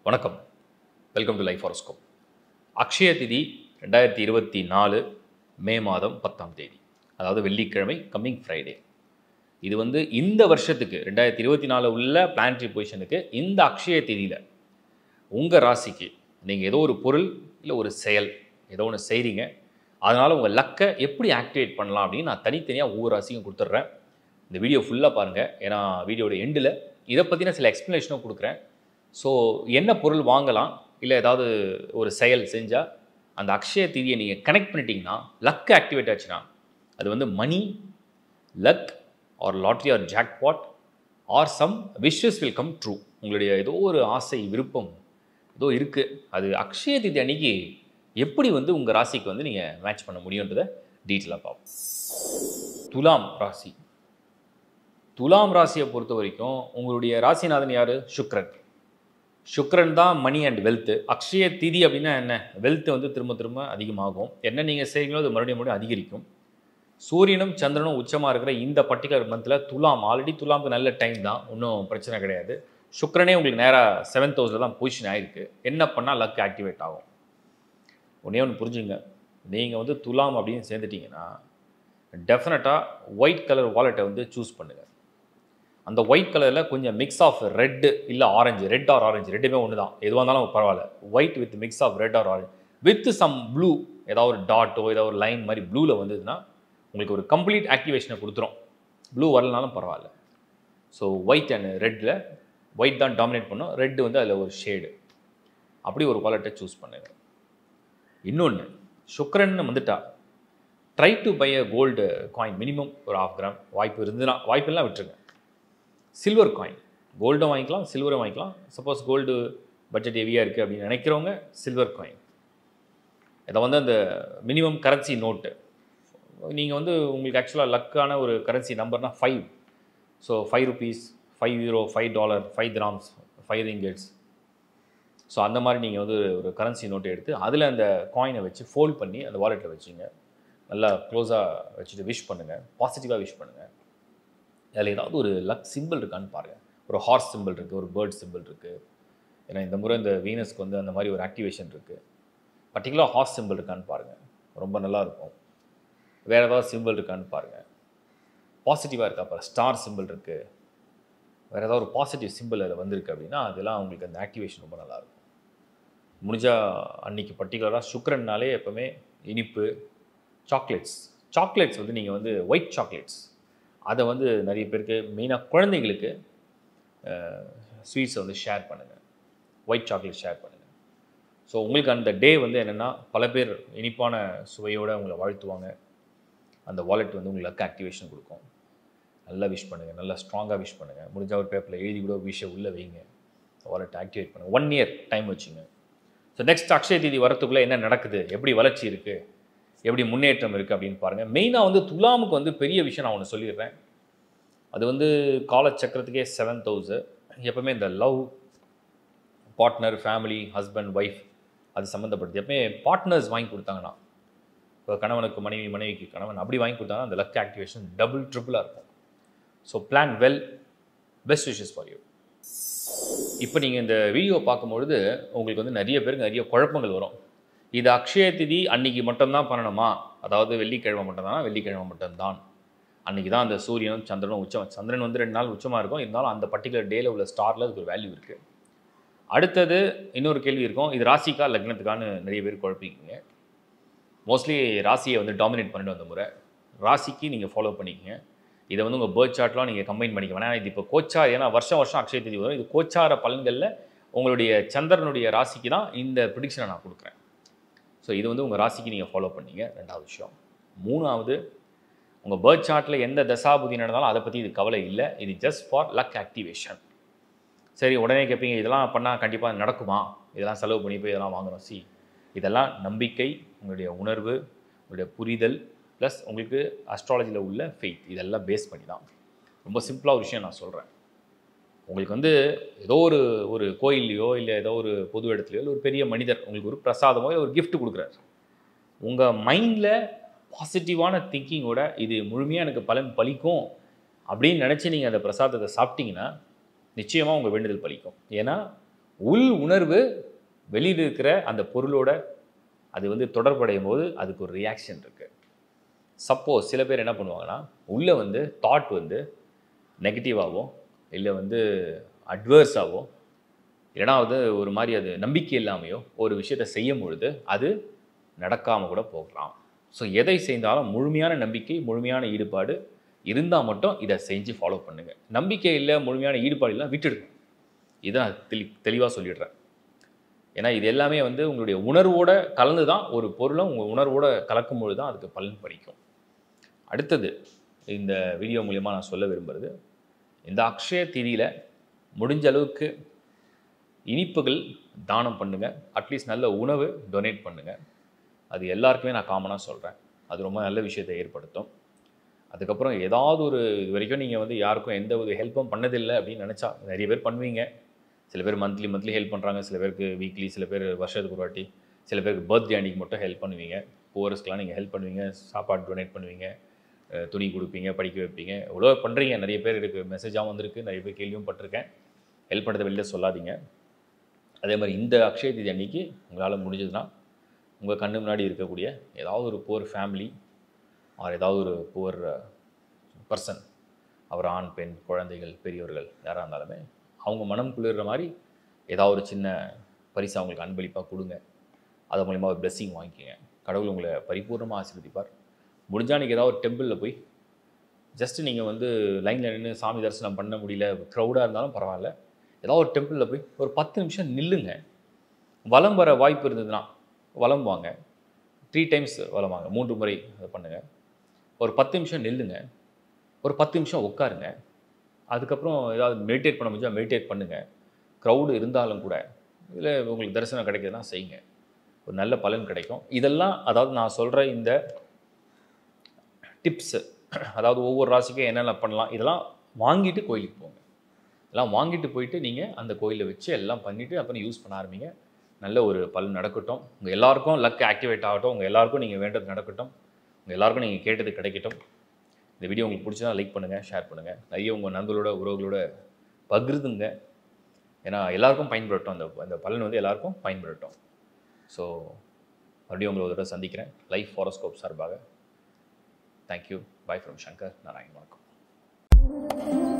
வணக்கம். Welcome to life horoscope. Akshaya திதி 2024 மே மாதம் 10ஆம் தேதி, அதாவது வெள்ளிக்கிழமை, கம்மிங் ஃப்ரைடே. இது இந்த வருஷத்துக்கு 2024 உள்ள பிளானட்டரி பொசிஷனுக்கு இந்த அக்ஷய திதியில் உங்கள் ராசிக்கு நீங்கள் ஏதோ ஒரு பொருள் இல்லை ஒரு செயல் ஏதோ ஒன்று செய்கிறீங்க. அதனால் உங்கள் லக்கை எப்படி ஆக்டிவேட் பண்ணலாம் அப்படின்னு நான் தனித்தனியாக ஒவ்வொரு ராசிக்கும் கொடுத்துட்றேன். இந்த வீடியோ ஃபுல்லாக பாருங்கள், ஏன்னா வீடியோட எண்டில் இதை பற்றின சில எக்ஸ்ப்ளனேஷனும் கொடுக்குறேன். ஸோ என்ன பொருள் வாங்கலாம், இல்லை ஏதாவது ஒரு செயல் செஞ்சால் அந்த அக்ஷய திதியை நீங்கள் கனெக்ட் பண்ணிட்டீங்கன்னா லக் ஆக்டிவேட் ஆச்சுன்னா அது money, luck or lottery or jackpot or some wishes will come true. உங்களுடைய ஏதோ ஒரு ஆசை, விருப்பம் ஏதோ இருக்குது, அது அக்ஷய திதி அன்னைக்கு எப்படி உங்கள் ராசிக்கு நீங்கள் மேட்ச் பண்ண முடியுன்றதை டீட்டெயிலாக பார்ப்போம். துலாம் ராசி. துலாம் ராசியை பொறுத்த வரைக்கும் உங்களுடைய ராசிநாதன் யார்? சுக்ரன். சுக்ரன் தான் மணி அண்ட் வெல்த்து. அக்ஷய திதி அப்படின்னா என்ன? வெல்த்து திரும்ப திரும்ப அதிகமாகும். என்ன நீங்கள் செய்கிறீங்களோ அது மறுபடியும் அதிகரிக்கும். சூரியனும் சந்திரனும் உச்சமாக இருக்கிற இந்த பர்டிகுலர் மந்தில் துலாம், ஆல்ரெடி துலாமுக்கு நல்ல டைம் தான், ஒன்றும் பிரச்சனை கிடையாது. சுக்ரனே உங்களுக்கு நேராக 7th ஹவுஸில் தான் பொசிஷன் ஆகிருக்கு. என்ன பண்ணால் லக் ஆக்டிவேட் ஆகும்? ஒன்றே ஒன்று புரிஞ்சுங்க, நீங்கள் துலாம் அப்படின்னு சேர்ந்துட்டிங்கன்னா டெஃபினட்டாக ஒயிட் கலர் வாலெட்டை சூஸ் பண்ணுங்கள். அந்த ஒயிட் கலரில் கொஞ்சம் மிக்ஸ் ஆஃப் ரெட்டு இல்லை ஆரஞ்சு, ரெட் ஆர் ஆரஞ்சு ரெண்டுமே ஒன்று தான், எதுவாக இருந்தாலும் பரவாயில்ல. White with mix of red or orange with some blue, ஏதாவது ஒரு டாட்டோ ஏதாவது ஒரு லைன் மாதிரி ப்ளூவில் வந்ததுன்னா உங்களுக்கு ஒரு கம்ப்ளீட் ஆக்டிவேஷனை கொடுத்துரும். ப்ளூ வரலனாலும் பரவாயில்ல. ஸோ ஒயிட் அண்ட் ரெட்டில் ஒயிட் தான் டாமினேட் பண்ணும், ரெட்டு அதில் ஒரு ஷேடு. அப்படி ஒரு வாலெட்டை சூஸ் பண்ணுங்க. இன்னொன்று, சுக்ரன் வந்துட்டா try to buy a gold coin, minimum ஒரு 1/2 கிராம். வாய்ப்பு இருந்துன்னா, வாய்ப்பெல்லாம் விட்டுருங்க. சில்வர் காயின், கோல்டும் வாங்கிக்கலாம், சில்வரும் வாங்கிக்கலாம். சப்போஸ் கோல்டு பட்ஜெட் ஹெவியாக இருக்குது அப்படின்னு நினைக்கிறவங்க சில்வர் காயின். இதை அந்த மினிமம் கரன்சி நோட்டு. நீங்கள் உங்களுக்கு ஆக்சுவலாக லக்கான ஒரு கரன்சி நம்பர்னால் 5. So 5 rupees, 5 euro, $5, 5 grams, 5 ringgits. So அந்த மாதிரி நீங்கள் ஒரு கரன்சி நோட்டை எடுத்து அதில் அந்த காயினை வச்சு ஃபோல்ட் பண்ணி அந்த வாலெட்டில் வச்சுங்க. நல்லா க்ளோஸாக வச்சுட்டு விஷ் பண்ணுங்கள், பாசிட்டிவாக விஷ் பண்ணுங்கள். அதில் ஏதாவது ஒரு லக் சிம்பிள் இருக்கான்னு பாருங்கள். ஒரு ஹார்ஸ் சிம்பிள் இருக்குது, ஒரு பேர்ட் சிம்பிள் இருக்குது. ஏன்னா இந்த முறை இந்த வீனஸ்க்கு அந்த மாதிரி ஒரு ஆக்டிவேஷன் இருக்குது. பர்டிகுலர் ஹார்ஸ் சிம்பிள் இருக்கான்னு பாருங்கள், ரொம்ப நல்லாயிருக்கும். வேறு ஏதாவது சிம்பிள் இருக்கான்னு பாருங்கள், பாசிட்டிவாக இருக்கா பாருங்கள். ஸ்டார் சிம்பிள் இருக்குது, வேறு ஏதாவது ஒரு பாசிட்டிவ் சிம்பிள் அதில் வந்திருக்கு அப்படின்னா அதெல்லாம் உங்களுக்கு அந்த ஆக்டிவேஷன் ரொம்ப நல்லாயிருக்கும். முடிஞ்சால் அன்றைக்கி பர்டிகுலராக சுக்ரன்னாலே எப்போவுமே இனிப்பு, சாக்லேட்ஸ் நீங்கள் ஒயிட் சாக்லேட்ஸ் அதை நிறைய பேருக்கு, மெயினாக குழந்தைங்களுக்கு ஸ்வீட்ஸை ஷேர் பண்ணுங்கள், ஒயிட் சாக்லேட் ஷேர் பண்ணுங்கள். ஸோ உங்களுக்கு அந்த டே என்னென்னா பல பேர் இனிப்பான சுவையோடு உங்களை வாழ்த்துவாங்க. அந்த வாலெட் உங்களுக்கு லக் ஆக்டிவேஷன் கொடுக்கும். நல்லா விஷ் பண்ணுங்கள், நல்லா ஸ்ட்ராங்காக விஷ் பண்ணுங்கள். முடிஞ்ச ஒரு பேப்பரில் எழுதி கூட விஷை உள்ளே வைங்க, வாலெட் ஆக்டிவேட் பண்ணுங்கள். 1 year டைம் வச்சுங்க. ஸோ நெக்ஸ்ட் அக்ஷய திதி வரத்துக்குள்ளே என்ன நடக்குது, எப்படி வளர்ச்சி இருக்குது, எப்படி முன்னேற்றம் இருக்குது அப்படின்னு பாருங்கள். மெயினாக துலாமுக்கு பெரிய விஷயம் நான் ஒன்று சொல்லிடுறேன். அது காலச்சக்கரத்துக்கே 7th house. எப்போவுமே இந்த love, partner, family, husband, wife அது சம்மந்தப்படுது. எப்பவுமே பார்ட்னர்ஸ் வாங்கி கொடுத்தாங்கன்னா, இப்போ கணவனுக்கு மனைவி, மனைவிக்கு கணவன் அப்படி வாங்கி கொடுத்தாங்கன்னா அந்த லக் ஆக்டிவேஷன் டபுள் ட்ரிபிளாக இருக்கும். So plan well, best wishes for you. இப்போ நீங்கள் இந்த வீடியோ பார்க்கும்பொழுது உங்களுக்கு நிறைய பேருக்கு நிறைய குழப்பங்கள் வரும். இது அக்ஷய திதி அன்றைக்கி மட்டும்தான் பண்ணணுமா? அதாவது வெள்ளிக்கிழமை மட்டும்தானா? வெள்ளிக்கிழமை மட்டும்தான். அன்றைக்கி தான் அந்த சூரியனும் சந்திரனும் உச்சம். சந்திரன் 2 நாள் உச்சமாக இருக்கும், இருந்தாலும் அந்த பர்டிகுலர் டேயில் உள்ள ஸ்டாரில் அதுக்கு ஒரு வேல்யூ இருக்குது. அடுத்தது இன்னொரு கேள்வி இருக்கும், இது ராசிக்கா லக்னத்துக்கான்னு நிறைய பேர் குழப்பிக்கிங்க. மோஸ்ட்லி ராசியை டாமினேட் பண்ணிட்டு வந்த முறை ராசிக்கு நீங்கள் ஃபாலோ பண்ணிக்கங்க. இதை உங்கள் பேர்த் சார்ட்லாம் நீங்கள் கம்பைன் பண்ணிக்க வேணாம். இது இப்போ கோச்சார், ஏன்னா வருஷம் அக்ஷய திதி வரும். இது கோச்சார பலன்களில் உங்களுடைய சந்திரனுடைய ராசிக்கு தான் இந்த ப்ரிடிக்ஷனை நான் கொடுக்குறேன். ஸோ இது உங்கள் ராசிக்கு நீங்கள் ஃபாலோ பண்ணிங்க. 2வது விஷயம். 3வது, உங்கள் பேர்த் சார்ட்டில் எந்த தசாபுதி நடந்தாலும் அதை பற்றி இது கவலை இல்லை. இது ஜஸ்ட் ஃபார் லக் ஆக்டிவேஷன். சரி, உடனே கேட்பீங்க, இதெல்லாம் பண்ணால் கண்டிப்பாக நடக்குமா, இதெல்லாம் செலவு பண்ணி போய் இதெல்லாம் வாங்கணும். இதெல்லாம் நம்பிக்கை, உங்களுடைய உணர்வு, உங்களுடைய புரிதல், ப்ளஸ் உங்களுக்கு அஸ்ட்ராலஜியில் உள்ள ஃபெய்த், இதெல்லாம் பேஸ் பண்ணி தான். ரொம்ப சிம்பிளாக ஒரு விஷயம் நான் சொல்கிறேன். உங்களுக்கு ஏதோ ஒரு கோயில்லையோ இல்லை ஏதோ ஒரு பொது இடத்துலையோ இல்லை ஒரு பெரிய மனிதர் உங்களுக்கு ஒரு பிரசாதமோ இல்லை ஒரு கிஃப்ட் கொடுக்குறாரு. உங்கள் மைண்டில் பாசிட்டிவான திங்கிங்கோட இது முழுமையாக எனக்கு பலன் பலிக்கும் அப்படின்னு நினச்சி நீங்கள் அந்த பிரசாதத்தை சாப்பிட்டீங்கன்னா நிச்சயமாக உங்கள் வேண்டுதல் பலிக்கும். ஏன்னா உள் உணர்வு வெளியில் இருக்கிற அந்த பொருளோட அது வந்து தொடர்படையும் போது அதுக்கு ஒரு ரியாக்ஷன் இருக்குது. சப்போஸ் சில பேர் என்ன பண்ணுவாங்கன்னா, உள்ளே வந்து தாட் வந்து நெகட்டிவாகவோ இல்லை வந்து அட்வர்ஸாகவோ இல்லைனா வந்து ஒரு மாதிரி அது நம்பிக்கை இல்லாமையோ ஒரு விஷயத்தை செய்யும் பொழுது அது நடக்காமல் கூட போகலாம். ஸோ எதை செய்தாலும் முழுமையான நம்பிக்கை, முழுமையான ஈடுபாடு இருந்தால் மட்டும் இதை செஞ்சு ஃபாலோ பண்ணுங்கள். நம்பிக்கை இல்லை, முழுமையான ஈடுபாடு இல்லை, விட்டுடுங்க. இதை நான் தெளிவாக சொல்லிடுறேன். ஏன்னா இது எல்லாமே வந்து உங்களுடைய உணர்வோட கலந்து தான், ஒரு பொருளை உங்கள் உணர்வோட கலக்கும்பொழுது தான் அதுக்கு பலன் படிக்கும். அடுத்தது இந்த வீடியோ மூலிமா நான் சொல்ல விரும்புகிறது, இந்த அக்ஷய திதியில் முடிஞ்ச அளவுக்கு இனிப்புகள் தானம் பண்ணுங்கள். அட்லீஸ்ட் நல்ல உணவு டொனேட் பண்ணுங்கள். அது எல்லாருக்குமே நான் காமனாக சொல்கிறேன். அது ரொம்ப நல்ல விஷயத்தை ஏற்படுத்தும். அதுக்கப்புறம் ஏதாவது ஒரு இது வரைக்கும் நீங்கள் வந்து யாருக்கும் எந்த ஒரு ஹெல்ப்பும் பண்ணதில்லை அப்படின்னு நினச்சா, நிறைய பேர் பண்ணுவீங்க. சில பேர் மந்த்லி ஹெல்ப் பண்ணுறாங்க, சில பேருக்கு வீக்லி, சில பேர் வருஷத்துக்கு ஒரு வாட்டி, சில பேருக்கு பர்த்டே அன்றைக்கி மட்டும் ஹெல்ப் பண்ணுவீங்க. புவர்ஸ்க்கெலாம் நீங்கள் ஹெல்ப் பண்ணுவீங்க, சாப்பாடு டொனேட் பண்ணுவீங்க, துணி கொடுப்பீங்க, படிக்க வைப்பீங்க, எவ்வளோ பண்ணுறீங்க. நிறைய பேர் இருக்குது, மெசேஜாகவும் வந்திருக்கு, நிறைய பேர் கேள்வியும் பட்டிருக்கேன். ஹெல்ப் பண்ணுறதை வெளியில் சொல்லாதீங்க. அதே மாதிரி இந்த அக்ஷய திதி அன்றைக்கி உங்களால் முடிஞ்சதுன்னா உங்கள் கண்ணு முன்னாடி இருக்கக்கூடிய ஏதாவது ஒரு புவர் ஃபேமிலி ஆர் ஏதாவது ஒரு புவர் பர்சன், அவர் ஆண், பெண், குழந்தைகள், பெரியவர்கள் யாராக இருந்தாலுமே அவங்க மனம் குளிர்ற மாதிரி ஏதாவது ஒரு சின்ன பரிசு அவங்களுக்கு அன்பளிப்பாக கொடுங்க. அது மூலிமா ஒரு பிளெஸ்ஸிங் வாங்கிக்கோங்க. கடவுள் உங்களை பரிபூர்ணமாக ஆசீர்வதிப்பார். முடிஞ்சால் நீங்கள் ஏதாவது ஒரு டெம்பிளில் போய் ஜஸ்ட்டு நீங்கள் வந்து லைனில் நின்று சாமி தரிசனம் பண்ண முடியல, க்ரௌடாக இருந்தாலும் பரவாயில்ல, ஏதாவது ஒரு டெம்பிளில் போய் ஒரு 10 நிமிஷம் நில்லுங்க. வலம் வர வாய்ப்பு இருந்ததுன்னா வலம் வாங்க. 3 டைம்ஸ் வலம் வாங்க, 3 முறை அதை பண்ணுங்கள். ஒரு 10 நிமிஷம் நில்லுங்க, ஒரு 10 நிமிஷம் உட்காருங்க. அதுக்கப்புறம் ஏதாவது மெடிடேட் பண்ண முடிஞ்சால் மெடிடேட் பண்ணுங்கள். க்ரௌடு இருந்தாலும் கூட இதில் உங்களுக்கு தரிசனம் கிடைக்குதுன்னா செய்யுங்க, ஒரு நல்ல பலன் கிடைக்கும். இதெல்லாம் அதாவது நான் சொல்கிற இந்த டிப்ஸு, அதாவது ஒவ்வொரு ராசிக்கும் என்னென்ன பண்ணலாம், இதெல்லாம் வாங்கிட்டு கோயிலுக்கு போங்க. இதெல்லாம் வாங்கிட்டு போயிட்டு நீங்கள் அந்த கோயிலை வச்சு எல்லாம் பண்ணிவிட்டு அப்புறம் யூஸ் பண்ண ஆரம்பிங்க. நல்ல ஒரு பலன் நடக்கட்டும். உங்கள் எல்லாருக்கும் லக் ஆக்டிவேட் ஆகட்டும். உங்கள் எல்லாருக்கும் நீங்கள் வேண்டது நடக்கட்டும். உங்கள் எல்லாருக்கும் நீங்கள் கேட்டது கிடைக்கட்டும். இந்த வீடியோ உங்களுக்கு பிடிச்சதா லைக் பண்ணுங்கள், ஷேர் பண்ணுங்கள். நிறைய உங்கள் நண்பர்களோட உறவுகளோட பகிர்ந்துங்க. ஏன்னா எல்லாருக்கும் பயன்படட்டும், அந்த பலன் வந்து எல்லாருக்கும் பயன்படட்டும். ஸோ மறுபடியும் உங்களை ஒரு தடவை சந்திக்கிறேன் லைஃப் ஹாரோஸ்கோப் சார்பாக. Thank you. By from Shankar Narayan. வணக்கம்.